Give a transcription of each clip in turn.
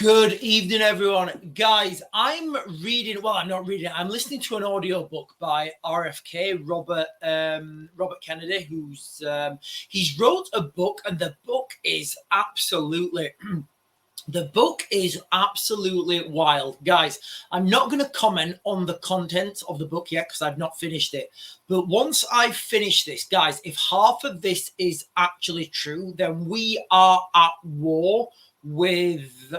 Good evening, everyone. Guys, I'm reading, well, I'm not reading it. I'm listening to an audiobook by RFK, Robert Kennedy, he's wrote a book, and the book is absolutely wild. Guys, I'm not going to comment on the content of the book yet because I've not finished it. But once I finish this, guys, if half of this is actually true, then we are at war with,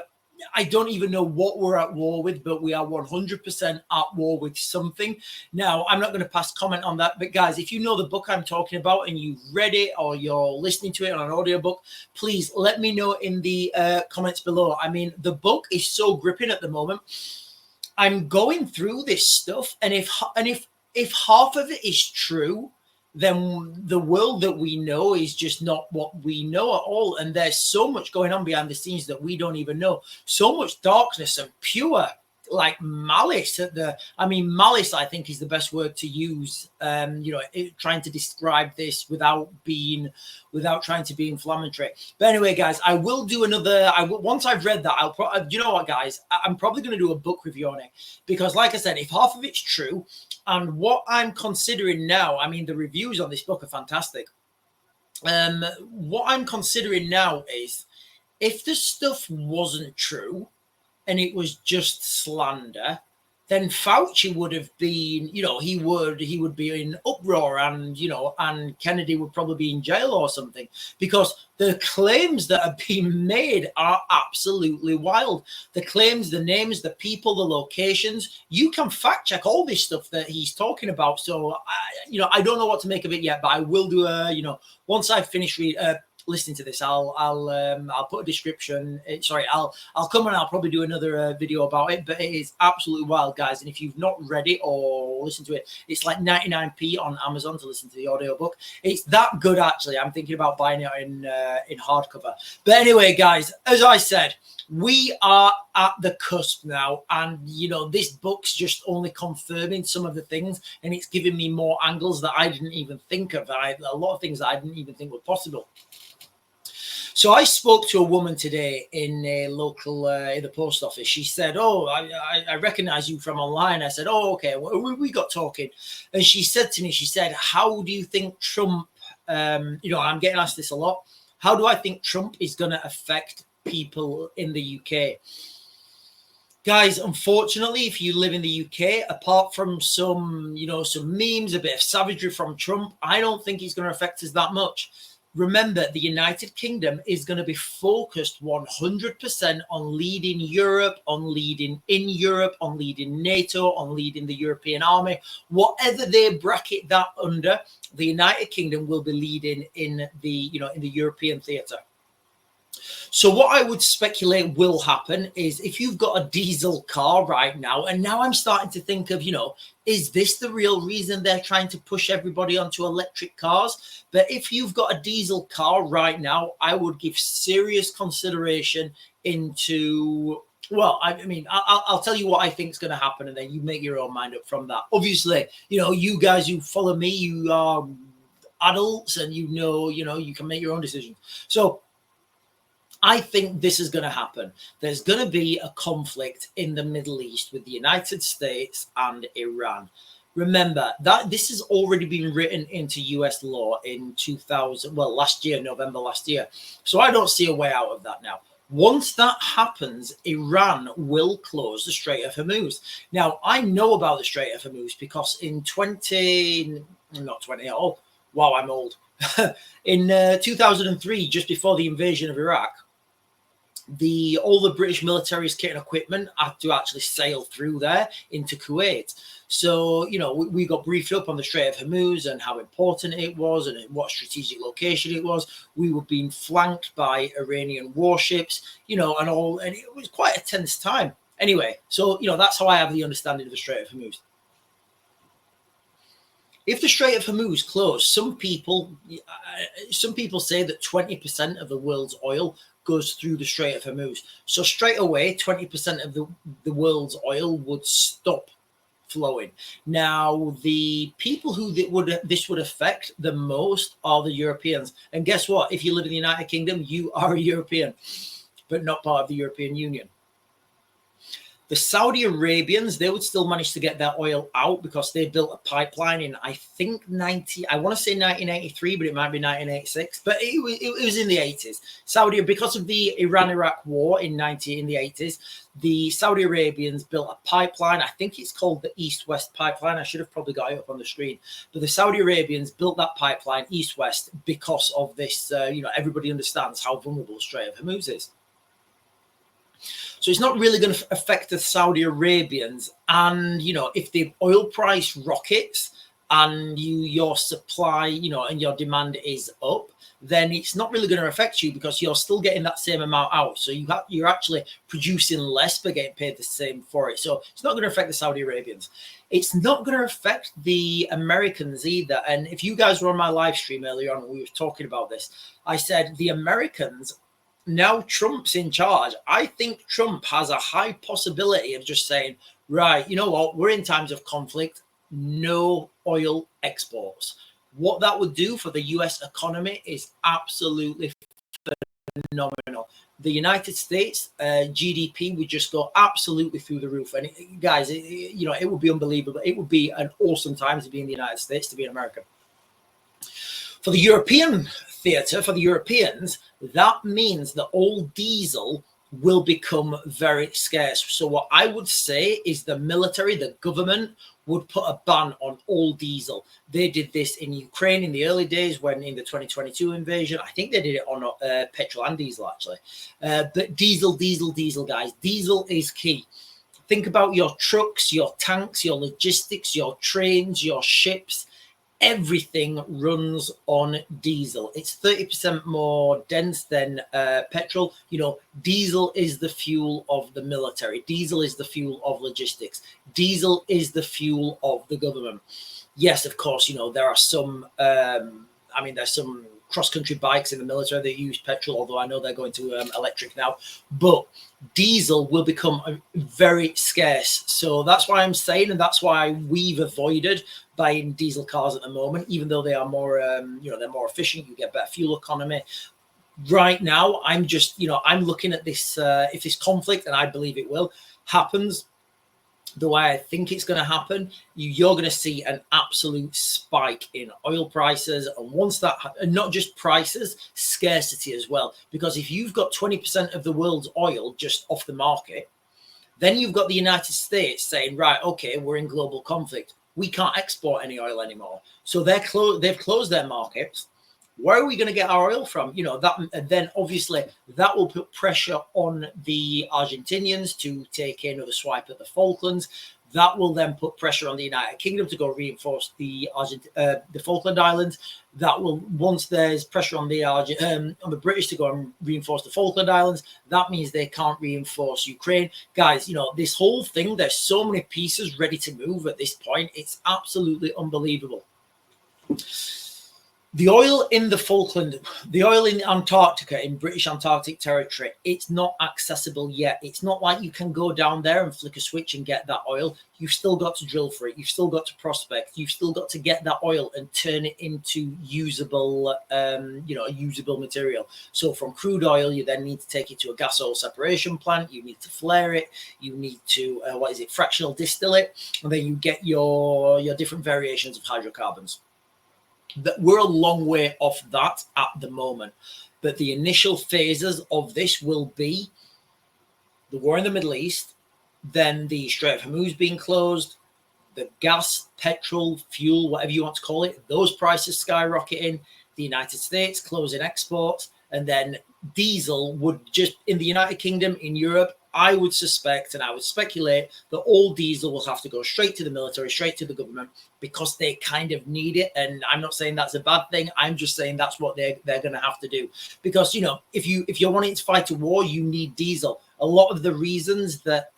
I don't even know what we're at war with, but we are 100% at war with something. Now, I'm not going to pass comment on that, but guys, if you know the book I'm talking about and you've read it or you're listening to it on an audiobook, please let me know in the comments below. I mean, the book is so gripping at the moment. I'm going through this stuff, and if half of it is true, then the world that we know is just not what we know at all. And there's so much going on behind the scenes that we don't even know. So much darkness and pure, like malice malice, I think, is the best word to use. Trying to describe this without trying to be inflammatory. But anyway, guys, I will do another. Once I've read that, you know what, guys, I'm probably going to do a book review on it, because, like I said, if half of it's true, and what I'm considering now, I mean, the reviews on this book are fantastic. What I'm considering now is, if the stuff wasn't true and it was just slander, then Fauci would have been, he would be in uproar, and, and Kennedy would probably be in jail or something, because the claims that are being made are absolutely wild. The claims, the names, the people, the locations, you can fact check all this stuff that he's talking about. So, I don't know what to make of it yet, but I will do once I finish listening to this, I'll put a description. I'll come and I'll probably do another video about it. But it is absolutely wild, guys. And if you've not read it or listened to it, it's like 99p on Amazon to listen to the audiobook. It's that good, actually. I'm thinking about buying it in hardcover. But anyway, guys, as I said, we are at the cusp now, and this book's just only confirming some of the things, and it's giving me more angles that I didn't even think of. A lot of things that I didn't even think were possible. So I spoke to a woman today in a local, in the post office. She said, "Oh, I recognize you from online." I said, "Oh, okay." Well, we got talking, and she said to me, she said, "How do you think Trump?" I'm getting asked this a lot. How do I think Trump is going to affect people in the UK? Guys, unfortunately, if you live in the UK, apart from some memes, a bit of savagery from Trump, I don't think he's going to affect us that much. Remember, the United Kingdom is going to be focused 100% on leading Europe, on leading in Europe, on leading NATO, on leading the European army. Whatever they bracket that under, the United Kingdom will be leading in the European theatre. So what I would speculate will happen is, if you've got a diesel car right now, and now I'm starting to think of, is this the real reason they're trying to push everybody onto electric cars? But if you've got a diesel car right now, I would give serious consideration into, well, I'll tell you what I think is going to happen, and then you make your own mind up from that. Obviously, you guys who follow me, you are adults, and you can make your own decisions. So I think this is going to happen. There's going to be a conflict in the Middle East with the United States and Iran. Remember that this has already been written into US law in November last year. So I don't see a way out of that now. Once that happens, Iran will close the Strait of Hormuz. Now, I know about the Strait of Hormuz because in 2003, just before the invasion of Iraq, all the British military's kit and equipment had to actually sail through there into Kuwait. So, we got briefed up on the Strait of Hormuz and how important it was and what strategic location it was. We were being flanked by Iranian warships, and it was quite a tense time. Anyway, so, that's how I have the understanding of the Strait of Hormuz. If the Strait of Hormuz closed, some people say that 20% of the world's oil goes through the Strait of Hormuz. So straight away, 20% of the world's oil would stop flowing. Now, the people who this would affect the most are the Europeans. And guess what? If you live in the United Kingdom, you are a European, but not part of the European Union. The Saudi Arabians, they would still manage to get their oil out because they built a pipeline in, I think, I want to say 1983, but it might be 1986, but it was in the 80s. Saudi, because of the Iran-Iraq war in the 80s, the Saudi Arabians built a pipeline. I think it's called the East-West pipeline. I should have probably got it up on the screen. But the Saudi Arabians built that pipeline East-West because of this, everybody understands how vulnerable Strait of Hormuz is. So it's not really going to affect the Saudi Arabians. And, if the oil price rockets and your supply, and your demand is up, then it's not really going to affect you because you're still getting that same amount out. So you're actually producing less but getting paid the same for it. So it's not going to affect the Saudi Arabians. It's not going to affect the Americans either. And if you guys were on my live stream earlier on, we were talking about this. I said the Americans, now Trump's in charge. I think Trump has a high possibility of just saying, right, you know what, we're in times of conflict, no oil exports. What that would do for the US economy is absolutely phenomenal. The United States GDP would just go absolutely through the roof. And guys, it would be unbelievable. It would be an awesome time to be in the United States, to be in America. For the European theatre, for the Europeans, that means that all diesel will become very scarce. So what I would say is the military, the government, would put a ban on all diesel. They did this in Ukraine in the early days when in the 2022 invasion. I think they did it on petrol and diesel, actually. But diesel, guys. Diesel is key. Think about your trucks, your tanks, your logistics, your trains, your ships. Everything runs on diesel. It's 30% more dense than petrol. Diesel is the fuel of the military. Diesel is the fuel of logistics. Diesel is the fuel of the government. Yes, of course, there are some, there's some cross-country bikes in the military that use petrol, although I know they're going to electric now. But diesel will become very scarce. So that's why I'm saying, and that's why we've avoided buying diesel cars at the moment, even though they are more, they're more efficient. You get better fuel economy. Right now, I'm just, I'm looking at this, if this conflict, and I believe it will, happens the way I think it's going to happen, you're going to see an absolute spike in oil prices. And once that, and not just prices, scarcity as well. Because if you've got 20% of the world's oil just off the market, then you've got the United States saying, right, okay, we're in global conflict. We can't export any oil anymore. So they've closed their markets. Where are we going to get our oil from? That, and then obviously that will put pressure on the Argentinians to take another swipe at the Falklands. That will then put pressure on the United Kingdom to go reinforce the Falkland Islands. That will, once there's pressure on the British to go and reinforce the Falkland Islands, that means they can't reinforce Ukraine. Guys, this whole thing, there's so many pieces ready to move at this point. It's absolutely unbelievable. The oil in the Falkland, the oil in Antarctica, in British Antarctic territory, it's not accessible yet. It's not like you can go down there and flick a switch and get that oil. You've still got to drill for it. You've still got to prospect. You've still got to get that oil and turn it into usable, usable material. So from crude oil, you then need to take it to a gas oil separation plant. You need to flare it. You need to, fractional distill it. And then you get your different variations of hydrocarbons. That we're a long way off that at the moment, but the initial phases of this will be the war in the Middle East, then the Strait of Hormuz being closed, the gas, petrol, fuel, whatever you want to call it, those prices skyrocketing, the United States closing exports, and then diesel would just, in the United Kingdom, in Europe, I would suspect and I would speculate that all diesel will have to go straight to the military, straight to the government, because they kind of need it. And I'm not saying that's a bad thing. I'm just saying that's what they're going to have to do. Because, if you're wanting to fight a war, you need diesel. A lot of the reasons that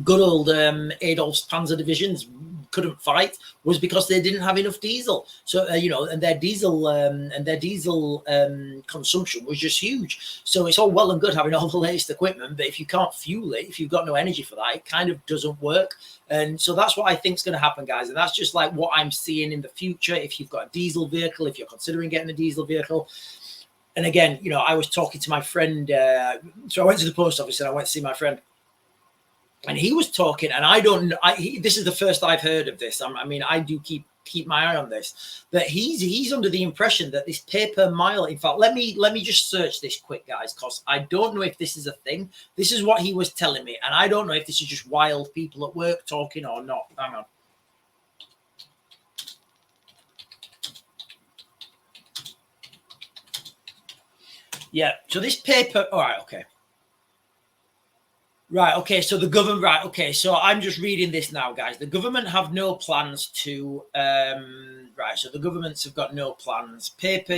good old Adolf's Panzer divisions couldn't fight was because they didn't have enough diesel. So and their diesel consumption was just huge. So it's all well and good having all the latest equipment, but if you can't fuel it, if you've got no energy for that, it kind of doesn't work. And so that's what I think is going to happen, guys. And that's just like what I'm seeing in the future. If you've got a diesel vehicle, if you're considering getting a diesel vehicle, And again, you know, I was talking to my friend. So I went to the post office and I went to see my friend. And he was talking, and I don't know. This is the first I've heard of this. I mean, I do keep my eye on this. But he's under the impression that this pay per mile. In fact, let me just search this quick, guys, because I don't know if this is a thing. This is what he was telling me, and I don't know if this is just wild people at work talking or not. Hang on. Yeah. So this paper. All right. Okay. Right, okay, so the government, right, okay, so I'm just reading this now, guys. The government have no plans to, right, so the governments have got no plans. Pay per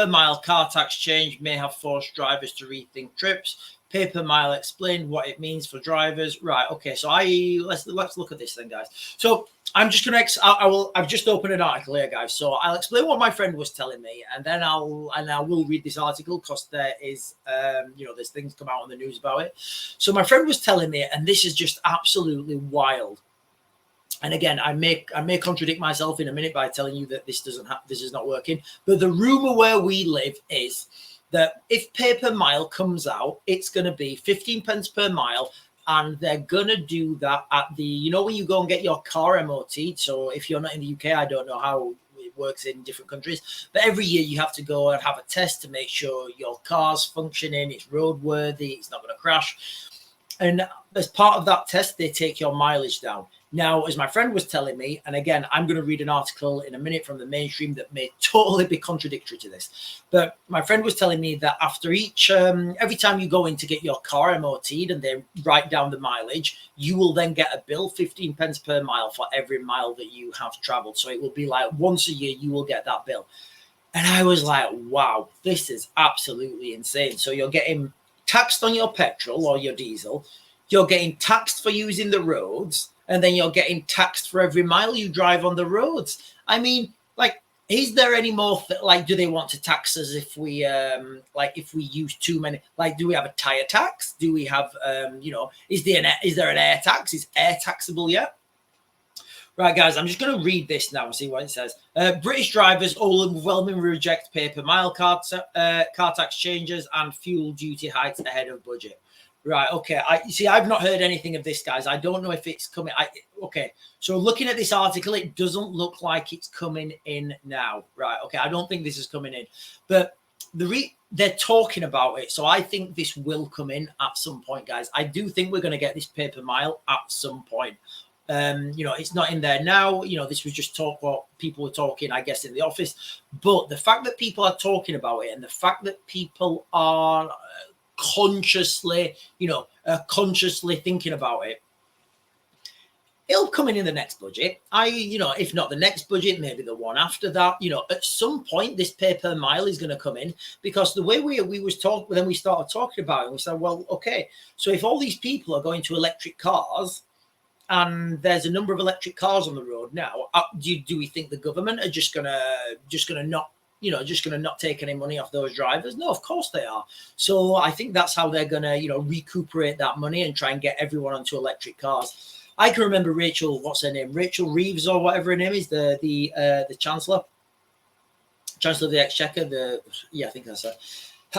mile car tax change may have forced drivers to rethink trips. Pay per mile explained what it means for drivers. Right, okay, so let's look at this then, guys. So I'm just gonna I've just opened an article here, guys. So I'll explain what my friend was telling me, and then I will read this article because there is you know, there's things come out on the news about it. So my friend was telling me, and this is just absolutely wild. And again, I may contradict myself in a minute by telling you that this is not working. But the rumor where we live is that if pay per mile comes out, it's going to be 15 pence per mile. And they're going to do that at the, you know, when you go and get your car MOT'd. So if you're not in the UK, I don't know how it works in different countries. But every year you have to go and have a test to make sure your car's functioning, it's roadworthy, it's not going to crash. And as part of that test, they take your mileage down. Now, as my friend was telling me, and again, I'm going to read an article in a minute from the mainstream that may totally be contradictory to this. But my friend was telling me that after every time you go in to get your car MOT'd and they write down the mileage, you will then get a bill, 15 pence per mile for every mile that you have traveled. So it will be like once a year, you will get that bill. And I was like, wow, this is absolutely insane. So you're getting taxed on your petrol or your diesel. You're getting taxed for using the roads. And then you're getting taxed for every mile you drive on the roads. I mean, like, is there any more? Like, do they want to tax us if we, if we use too many? Like, do we have a tire tax? Do we have, you know, is there an air tax? Is air taxable yet? Right, guys, I'm just going to read this now and see what it says. British drivers overwhelmingly reject pay per mile car tax changes and fuel duty hikes ahead of budget. Right, okay. I've not heard anything of this, guys. I don't know if it's coming. Okay, so looking at this article, it doesn't look like it's coming in now. Right, okay. I don't think this is coming in, but they're talking about it, so I think this will come in at some point, guys. I do think we're going to get this pay per mile at some point. You know, it's not in there now. You know, this was just what people were talking, I guess, in the office. But the fact that people are talking about it and the fact that people are consciously thinking about it, it'll come in the next budget. You know, if not the next budget, maybe the one after that. You know, at some point, this pay per mile is going to come in, because the way we was talking, then we started talking about it, and we said, well, okay, so if all these people are going to electric cars, and there's a number of electric cars on the road now, do we think the government are just gonna not take any money off those drivers? No, of course they are. So I think that's how they're going to, you know, recuperate that money and try and get everyone onto electric cars. I can remember what's her name? Rachel Reeves or whatever her name is, the Chancellor of the Exchequer. I think that's her.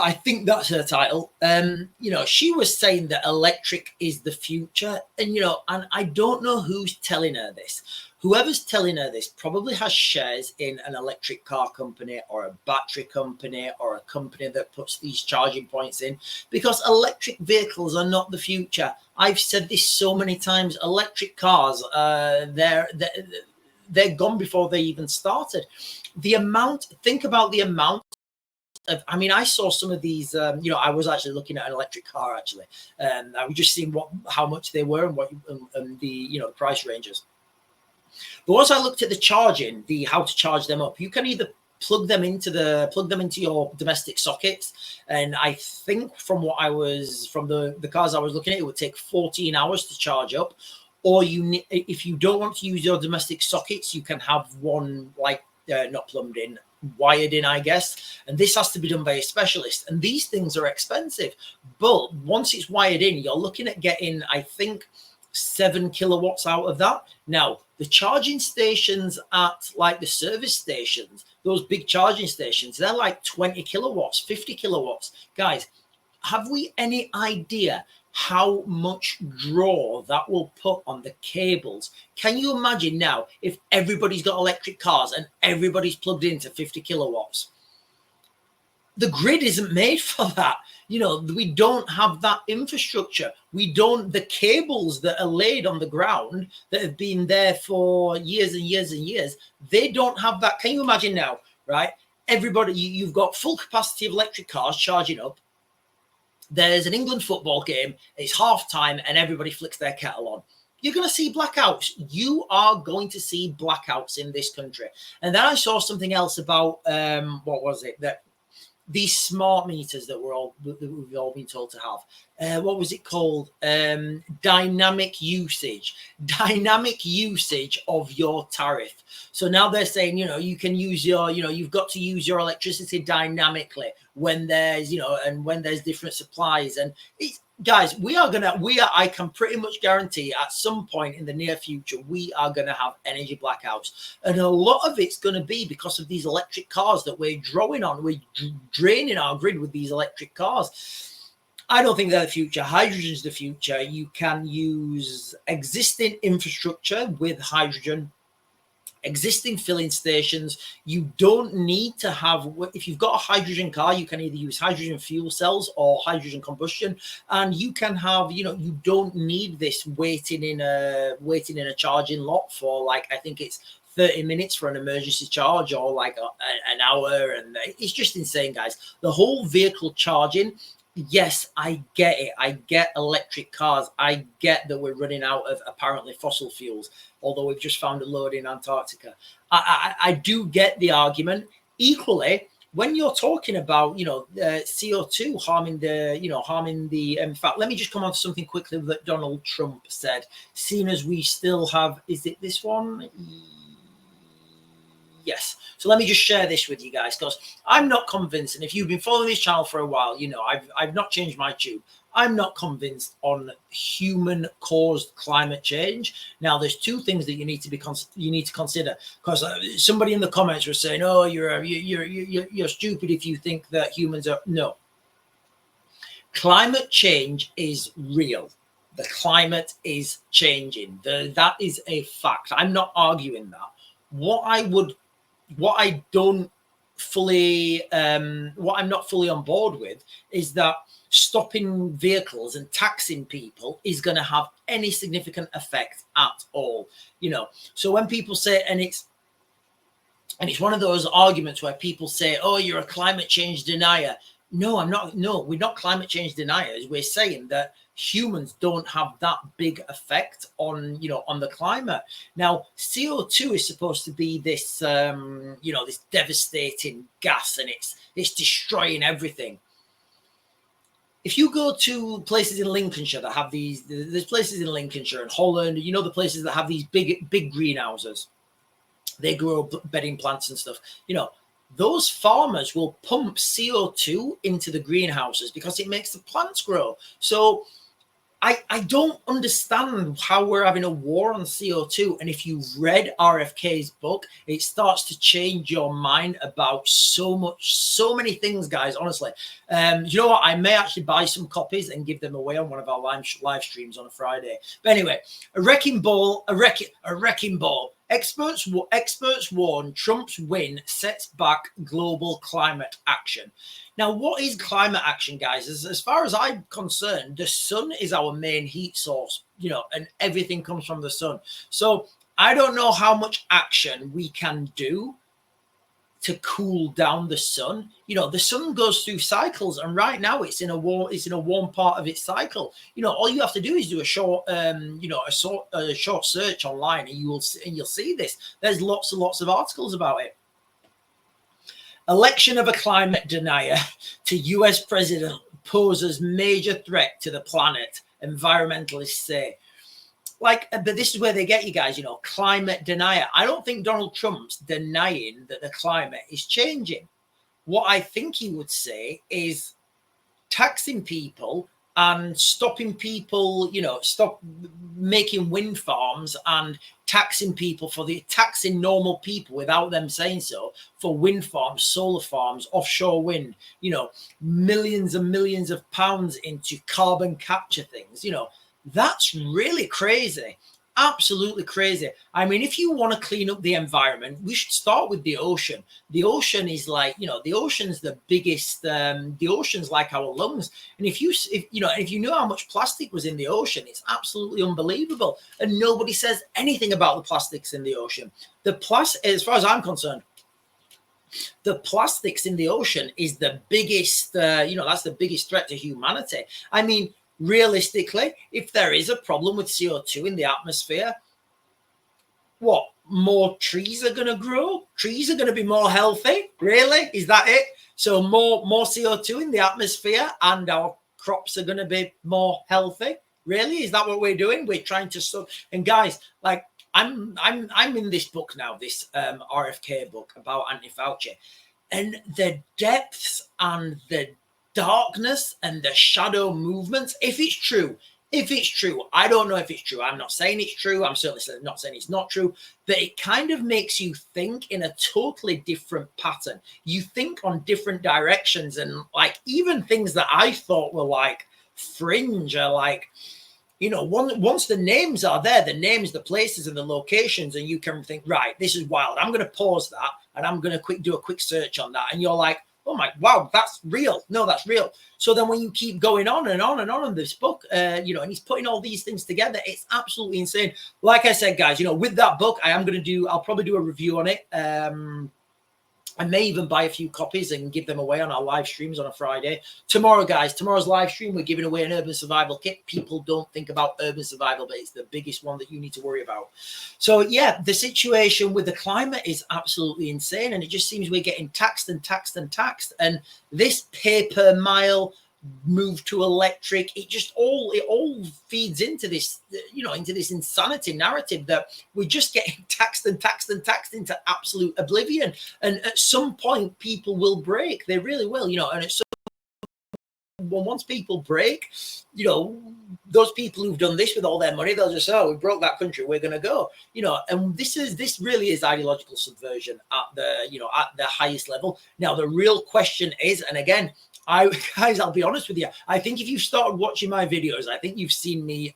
I think that's her title. You know, she was saying that electric is the future. And, you know, and I don't know who's telling her this. Whoever's telling her this probably has shares in an electric car company or a battery company or a company that puts these charging points in, because electric vehicles are not the future. I've said this so many times. Electric cars, they're gone before they even started. Think about the amount. I mean, I saw some of these, you know, I was actually looking at an electric car, actually. I was just seeing how much they were and the, you know, the price ranges. But once I looked at the charging, how to charge them up, you can either plug them into your domestic sockets. And I think from the cars I was looking at, it would take 14 hours to charge up. Or if you don't want to use your domestic sockets, you can have one not plumbed in, wired in, I guess. And this has to be done by a specialist. And these things are expensive. But once it's wired in, you're looking at getting, I think, 7 kilowatts out of that. Now, the charging stations at like the service stations, those big charging stations, they're like 20 kilowatts, 50 kilowatts. Guys, have we any idea how much draw that will put on the cables? Can you imagine now if everybody's got electric cars and everybody's plugged into 50 kilowatts? The grid isn't made for that. You know, we don't have that infrastructure. We don't, the cables that are laid on the ground that have been there for years and years and years, they don't have that. Can you imagine now, right? Everybody, you've got full capacity of electric cars charging up. There's an England football game, it's half time, and everybody flicks their kettle on. You're going to see blackouts. You are going to see blackouts in this country. And then I saw something else about, what was it? That these smart meters that we've all been told to have. What was it called? Dynamic usage of your tariff. So now they're saying, you know, you can use your, you know, you've got to use your electricity dynamically when there's, you know, and when there's different supplies. And it's, guys, I can pretty much guarantee at some point in the near future, we are going to have energy blackouts. And a lot of it's going to be because of these electric cars that we're drawing on. We're draining our grid with these electric cars. I don't think they're the future. Hydrogen's the future. You can use existing infrastructure with hydrogen, existing filling stations. You don't need to have, if you've got a hydrogen car, you can either use hydrogen fuel cells or hydrogen combustion, and you can have, you know, you don't need this waiting in a charging lot for, like, I think it's 30 minutes for an emergency charge, or like an hour. And it's just insane, guys. The whole vehicle charging, yes, I get it. I get electric cars. I get that we're running out of apparently fossil fuels, although we've just found a load in Antarctica. I do get the argument. Equally, when you're talking about, you know, CO2 harming the, in fact, let me just come on to something quickly that Donald Trump said, seeing as we still have, is it this one? Yes. So let me just share this with you guys, because I'm not convinced. And if you've been following this channel for a while, you know, I've not changed my tune. I'm not convinced on human-caused climate change. Now, there's two things that you need to consider, because somebody in the comments was saying, "Oh, you're stupid if you think that humans are." No. Climate change is real. The climate is changing. That is a fact. I'm not arguing that. What I'm not fully on board with is that stopping vehicles and taxing people is going to have any significant effect at all. You know, so when people say, and it's one of those arguments where people say, "Oh, you're a climate change denier." No, I'm not. No, we're not climate change deniers. We're saying that humans don't have that big effect on, you know, on the climate. Now, CO2 is supposed to be this, you know, this devastating gas, and it's destroying everything. If you go to places in Lincolnshire that have these, there's places in Lincolnshire and Holland, you know, the places that have these big greenhouses, they grow bedding plants and stuff, you know, those farmers will pump CO2 into the greenhouses because it makes the plants grow. So I don't understand how we're having a war on CO2. And if you've read RFK's book, it starts to change your mind about so many things, guys, honestly. You know what? I may actually buy some copies and give them away on one of our live streams on a Friday. But anyway, a wrecking ball. Experts warn Trump's win sets back global climate action. Now, what is climate action, guys? As far as I'm concerned, the sun is our main heat source, you know, and everything comes from the sun. So I don't know how much action we can do to cool down the sun. You know, the sun goes through cycles, and right now it's in a warm part of its cycle. You know, all you have to do is do a short search online, and you'll see this. There's lots and lots of articles about it. Election of a climate denier to US president poses major threat to the planet, environmentalists say. Like, but this is where they get you guys, you know, climate denier. I don't think Donald Trump's denying that the climate is changing. What I think he would say is taxing people and stopping people, stop making wind farms and taxing people taxing normal people without them saying so for wind farms, solar farms, offshore wind, millions and millions of pounds into carbon capture things, that's really crazy. Absolutely crazy. I mean, if you want to clean up the environment, we should start with the ocean. The ocean is like, the ocean's the biggest, the ocean's like our lungs. And if you know how much plastic was in the ocean, it's absolutely unbelievable. And nobody says anything about the plastics in the ocean. As far as I'm concerned, the plastics in the ocean is the biggest, that's the biggest threat to humanity. I mean, realistically, if there is a problem with CO2 in the atmosphere, what, more trees are going to grow? Trees are going to be more healthy? Really? Is that it? So more CO2 in the atmosphere and our crops are going to be more healthy? Really? Is that what we're doing? We're trying to stop. And guys, like, I'm in this book now, this RFK book about Anthony Fauci, and the depths and the darkness and the shadow movements, if it's true, I don't know if it's true. I'm not saying it's true. I'm certainly not saying it's not true, but it kind of makes you think in a totally different pattern. You think on different directions, and like even things that I thought were like fringe are like, once the names are there, the names, the places and the locations, and you can think, right, this is wild. I'm going to pause that and I'm going to do a quick search on that. And you're like, oh my, wow, that's real. No, that's real. So then when you keep going on and on and on in this book, and he's putting all these things together, it's absolutely insane. Like I said, guys, with that book, I'll probably do a review on it. I may even buy a few copies and give them away on our live streams on a Friday. Tomorrow, guys, tomorrow's live stream, we're giving away an urban survival kit. People don't think about urban survival, but it's the biggest one that you need to worry about. So, yeah, the situation with the climate is absolutely insane. And it just seems we're getting taxed and taxed and taxed. And this pay per mile move to electric, it all feeds into this, into this insanity narrative that we're just getting taxed and taxed and taxed into absolute oblivion. And at some point, people will break. They really will, and at some once people break, those people who've done this with all their money, they'll just say, oh, we broke that country, we're going to go, and this really is ideological subversion at the highest level. Now, the real question is, and again, I'll be honest with you. I think if you started watching my videos, I think you've seen me,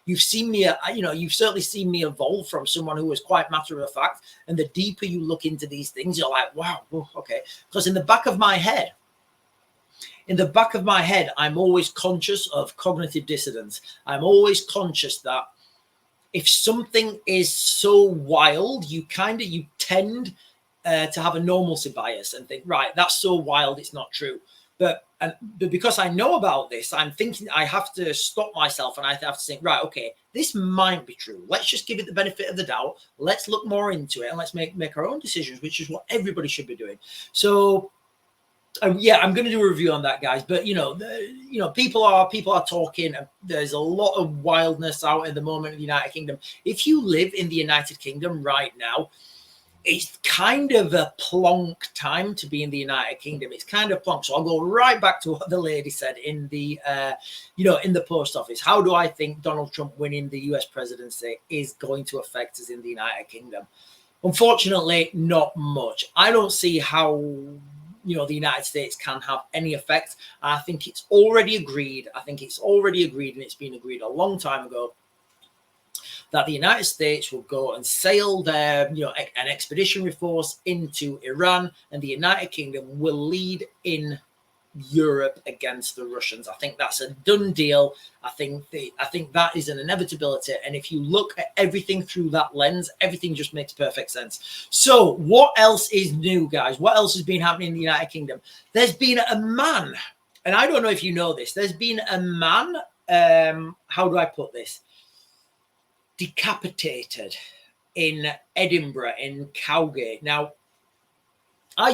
you've certainly seen me evolve from someone who was quite matter of fact. And the deeper you look into these things, you're like, wow, okay. Because in the back of my head, I'm always conscious of cognitive dissonance. I'm always conscious that if something is so wild, you tend to have a normalcy bias and think, right, that's so wild, it's not true. But because I know about this, I'm thinking I have to stop myself and I have to think, right, okay, this might be true. Let's just give it the benefit of the doubt. Let's look more into it and let's make our own decisions, which is what everybody should be doing. So, yeah, I'm going to do a review on that, guys. But people are talking. There's a lot of wildness out at the moment in the United Kingdom. If you live in the United Kingdom right now, it's kind of a plonk time to be in the United Kingdom. It's kind of plonk. So I'll go right back to what the lady said in the, in the post office. How do I think Donald Trump winning the US presidency is going to affect us in the United Kingdom? Unfortunately, not much. I don't see how, the United States can have any effect. I think it's already agreed. And it's been agreed a long time ago that the United States will go and sail their, an expeditionary force into Iran, and the United Kingdom will lead in Europe against the Russians. I think that's a done deal. I think that is an inevitability. And if you look at everything through that lens, everything just makes perfect sense. So what else is new, guys? What else has been happening in the United Kingdom? There's been a man, and I don't know if you know this, there's been a man, how do I put this? Decapitated in Edinburgh, in Cowgate. Now, a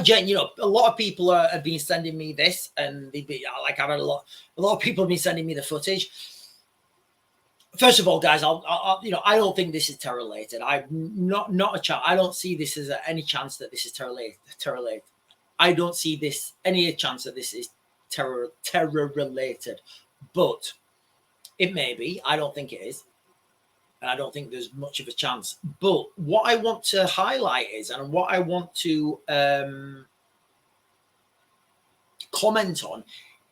lot of people have been sending me this, and I've had a lot of people have been sending me the footage. First of all, guys, I don't think this is terror related. I'm not a chance. I don't see this as any chance that this is terror related. I don't see this any chance that this is terror related. but it may be. I don't think it is. And I don't think there's much of a chance. But what I want to highlight is, and what I want to comment on,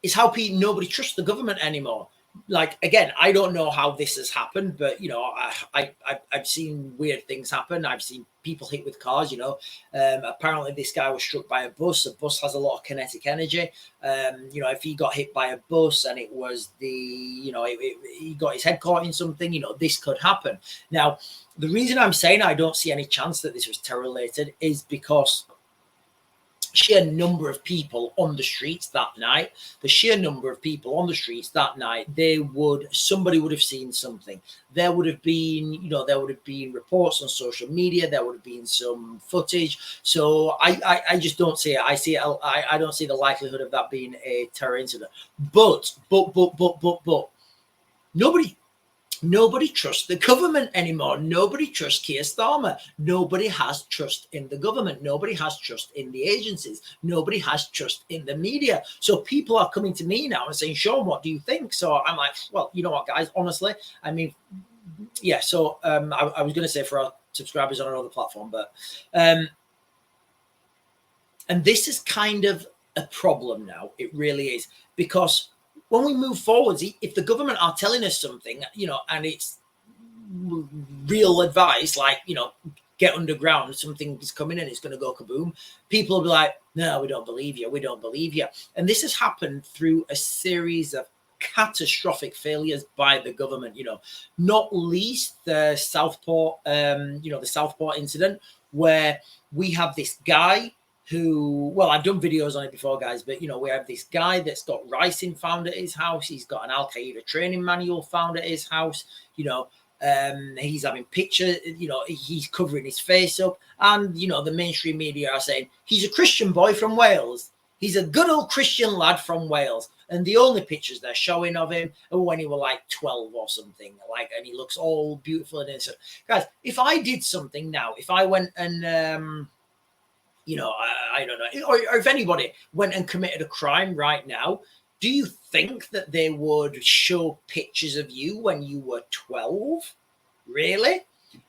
is how nobody trusts the government anymore. Like, again, I don't know how this has happened, but, you know, I've seen weird things happen. I've seen people hit with cars, you know. Apparently this guy was struck by a bus. A bus has a lot of kinetic energy. You know, if he got hit by a bus and it was he got his head caught in something, you know, this could happen. Now, the reason I'm saying I don't see any chance that this was terror related is because sheer number of people on the streets that night, somebody would have seen something. There would have been reports on social media. There would have been some footage. So I just don't see it. I don't see the likelihood of that being a terror incident. But Nobody trusts the government anymore. Nobody trusts Keir Starmer. Nobody has trust in the government. Nobody has trust in the agencies. Nobody has trust in the media. So people are coming to me now and saying, Sean, what do you think? So I'm like, well, you know what, guys, honestly, I mean, yeah. So I was going to say for our subscribers on another platform, but and this is kind of a problem now. It really is, because when we move forwards, if the government are telling us something, you know, and it's real advice, like, you know, get underground, something is coming and it's going to go kaboom, people will be like, no, we don't believe you. We don't believe you. And this has happened through a series of catastrophic failures by the government, you know, not least the Southport, the Southport incident, where we have this guy who, well, I've done videos on it before, guys, but, you know, we have this guy that's got ricin found at his house. He's got an Al-Qaeda training manual found at his house. You know, he's having pictures, you know, he's covering his face up. And, you know, the mainstream media are saying he's a Christian boy from Wales. He's a good old Christian lad from Wales. And the only pictures they're showing of him are when he was like 12 or something, like, and he looks all beautiful and innocent. Guys, if I did something now, if I went and, you know, I don't know, or if anybody went and committed a crime right now, do you think that they would show pictures of you when you were 12? Really?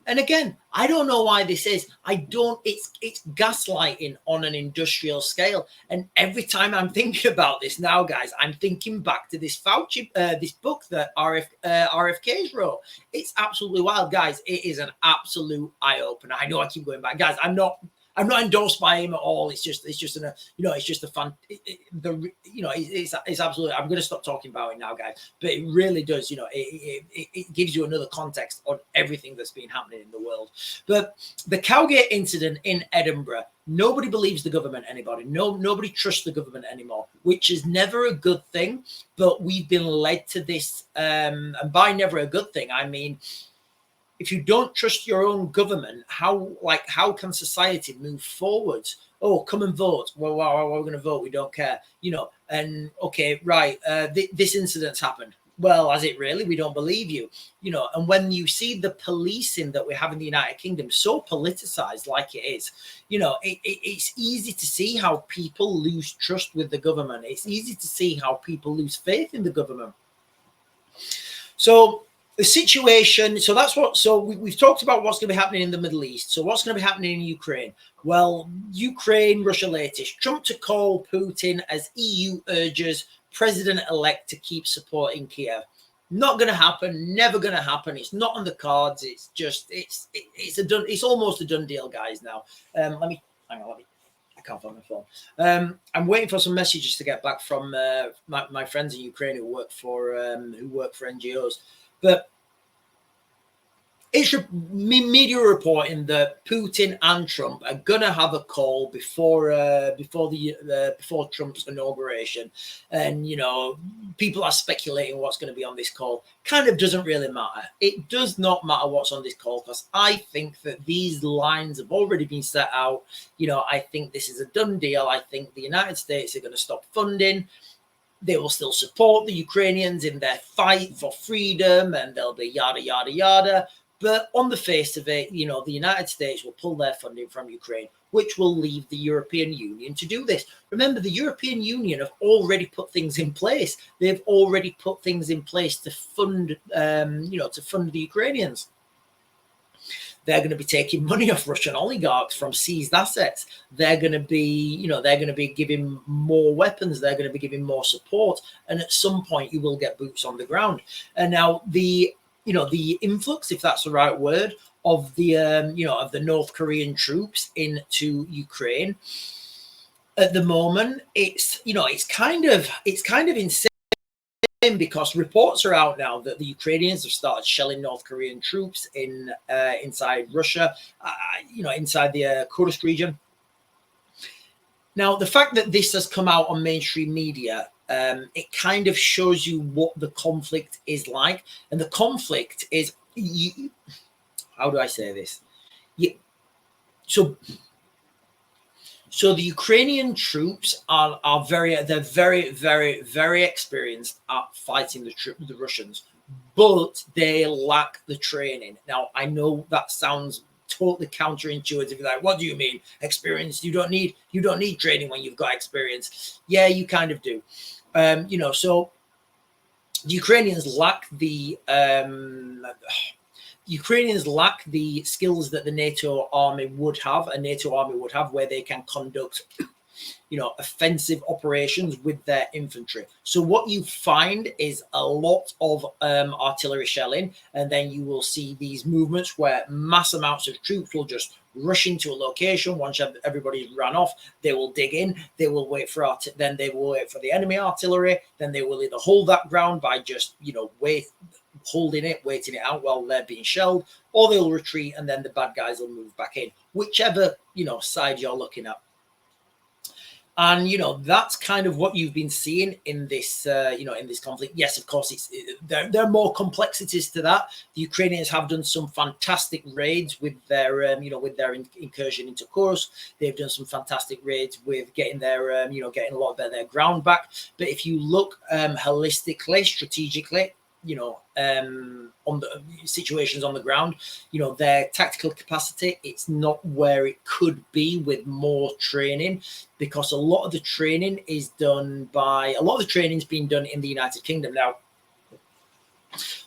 And again, I don't know why this is. It's gaslighting on an industrial scale. And every time I'm thinking about this now, guys, I'm thinking back to this Fauci, this book that RFK's wrote. It's absolutely wild, guys. It is an absolute eye opener. I know I keep going back, guys. I'm not endorsed by him at all. It's just a fun. It's absolutely. I'm going to stop talking about it now, guys. But it really does. You know, it gives you another context on everything that's been happening in the world. But the Cowgate incident in Edinburgh, nobody believes the government anybody. Nobody trusts the government anymore, which is never a good thing. But we've been led to this, and by never a good thing, I mean, if you don't trust your own government, how can society move forward? Oh, come and vote. Well, we're going to vote. We don't care. You know, and okay, right. This incident's happened. Well, has it really? We don't believe you. You know, and when you see the policing that we have in the United Kingdom so politicized like it is, you know, it's easy to see how people lose trust with the government. It's easy to see how people lose faith in the government. So the situation, we've talked about what's going to be happening in the Middle East. So what's going to be happening in Ukraine? Well, Ukraine, Russia latest. Trump to call Putin as EU urges president-elect to keep supporting Kiev. Not going to happen. Never going to happen. It's not on the cards. It's just, it's almost a done deal, guys, now. Hang on, I can't find my phone. I'm waiting for some messages to get back from my friends in Ukraine who work for NGOs. But it's media reporting that Putin and Trump are gonna have a call before Trump's inauguration, and you know, people are speculating what's going to be on this call. Kind of doesn't really matter. It does not matter what's on this call, because I think that these lines have already been set out. You know, I think this is a done deal. I think the United States are going to stop funding. They will still support the Ukrainians in their fight for freedom, and there'll be yada, yada, yada. But on the face of it, you know, the United States will pull their funding from Ukraine. which will leave the European Union to do this. Remember, the European Union have already put things in place. They've already put things in place to fund, to fund the Ukrainians. They're going to be taking money off Russian oligarchs from seized assets. They're going to be, they're going to be giving more weapons. They're going to be giving more support. And at some point, you will get boots on the ground. And now the influx, if that's the right word, of the, of the North Korean troops into Ukraine at the moment, it's kind of insane, because reports are out now that the Ukrainians have started shelling North Korean troops inside Russia, inside the Kursk region. Now, the fact that this has come out on mainstream media, it kind of shows you what the conflict is like. And the conflict is, how do I say this? So the Ukrainian troops are very experienced at fighting the Russians, but they lack the training. Now, I know that sounds totally counterintuitive. Like, what do you mean experience? You don't need training when you've got experience. Yeah, you kind of do. So the Ukrainians lack the skills that the NATO army would have, where they can conduct, offensive operations with their infantry. So what you find is a lot of artillery shelling, and then you will see these movements where mass amounts of troops will just rush into a location. Once everybody's run off, they will dig in. They will wait for then they will wait for the enemy artillery. Then they will either hold that ground by just holding it, waiting it out while they're being shelled, or they'll retreat, and then the bad guys will move back in, whichever side you're looking at. And that's kind of what you've been seeing in this in this conflict. Yes, of course, there are more complexities to that. The Ukrainians have done some fantastic raids with their incursion into Kursk. They've done some fantastic raids with getting their getting a lot of their ground back. But if you look holistically, strategically, on the situations on the ground, their tactical capacity, it's not where it could be with more training, because a lot of the training's being done in the United Kingdom. Now,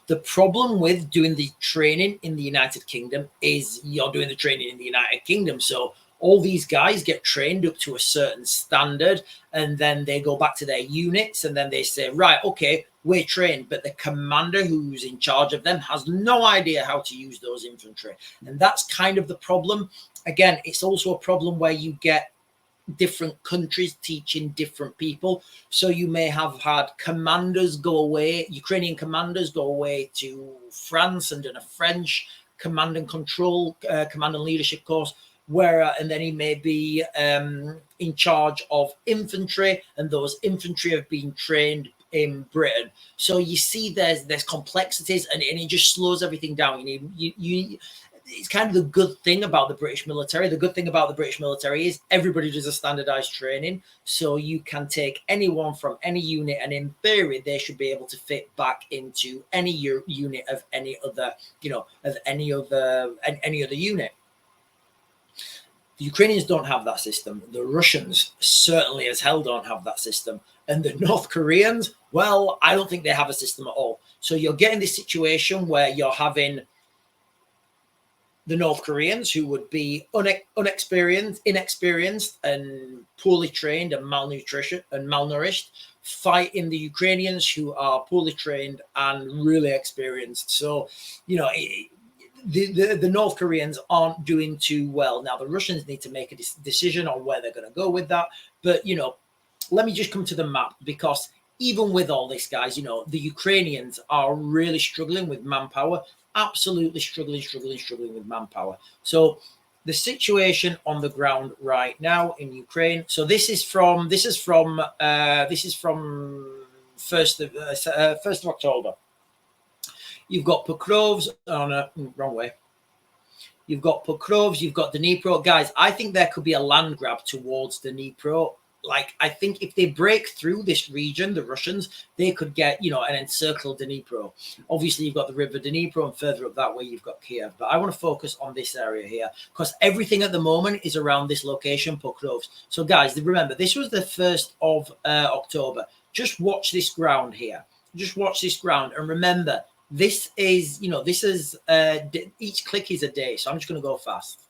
the problem with doing the training in the United Kingdom is you're doing the training in the United Kingdom. So all these guys get trained up to a certain standard, and then they go back to their units, and then they say, right, okay, we're trained, but the commander who's in charge of them has no idea how to use those infantry. And that's kind of the problem. Again, it's also a problem where you get different countries teaching different people. So you may have had commanders go away, Ukrainian commanders go away to France and done a French command and control, command and leadership course, and then he may be in charge of infantry, and those infantry have been trained in Britain. So you see there's complexities, and it just slows everything down. It's kind of the good thing about the British military. The good thing about the British military is everybody does a standardized training, so you can take anyone from any unit, and in theory they should be able to fit back into any unit of any other unit. The Ukrainians don't have that system. The Russians certainly as hell don't have that system. And the North Koreans, well, I don't think they have a system at all. So you're getting this situation where you're having the North Koreans, who would be inexperienced and poorly trained and malnourished, fighting the Ukrainians, who are poorly trained and really experienced. So, the North Koreans aren't doing too well. Now, the Russians need to make a decision on where they're going to go with that. But, let me just come to the map, because even with all this, guys, the Ukrainians are really struggling with manpower, absolutely struggling with manpower. So the situation on the ground right now in Ukraine. So this is from 1st of October. You've got Pokrovsk wrong way. You've got Pokrovsk, you've got Dnipro. Guys, I think there could be a land grab towards Dnipro like, I think if they break through this region, the Russians, they could get, and encircle Dnipro. Obviously, you've got the river Dnipro, and further up that way, you've got Kiev. But I want to focus on this area here because everything at the moment is around this location, Pokrovsk. So, guys, remember, this was the 1st of October. Just watch this ground here. Just watch this ground. And remember, this is, each click is a day. So I'm just going to go fast.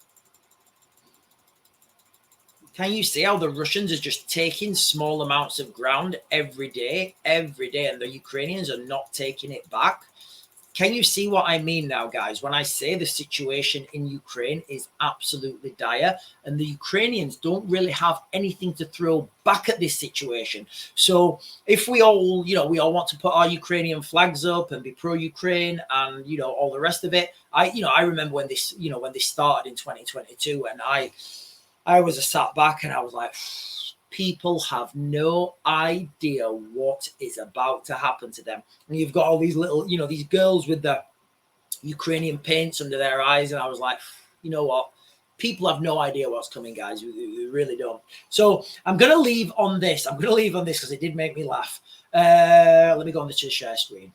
Can you see how the Russians are just taking small amounts of ground every day, and the Ukrainians are not taking it back? Can you see what I mean now, guys, when I say the situation in Ukraine is absolutely dire and the Ukrainians don't really have anything to throw back at this situation? So if we all, we all want to put our Ukrainian flags up and be pro-Ukraine and, all the rest of it. I remember when this, when this started in 2022 and I was sat back and I was like, people have no idea what is about to happen to them. And you've got all these little, these girls with the Ukrainian paints under their eyes. And I was like, you know what? People have no idea what's coming, guys. We really don't. So I'm going to leave on this. I'm going to leave on this because it did make me laugh. Let me go on to the share screen.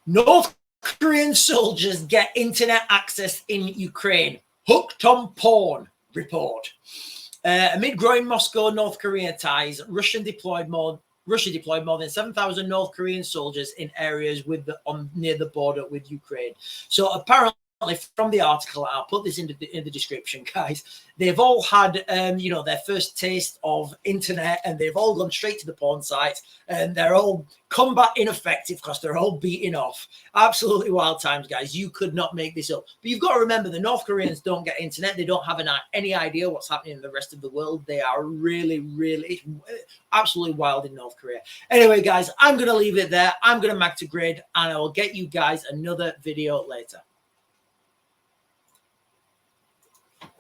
North Korean soldiers get internet access in Ukraine. Hooked on porn report. Amid growing Moscow-North Korea ties, Russia deployed more than 7,000 North Korean soldiers in areas near the border with Ukraine. So apparently, from the article, I'll put this in the description, guys. They've all had, their first taste of internet, and they've all gone straight to the porn sites, and they're all combat ineffective because they're all beating off. Absolutely wild times, guys. You could not make this up. But you've got to remember, the North Koreans don't get internet. They don't have any idea what's happening in the rest of the world. They are really, really absolutely wild in North Korea. Anyway, guys, I'm going to leave it there. I'm going to back to grid, and I will get you guys another video later.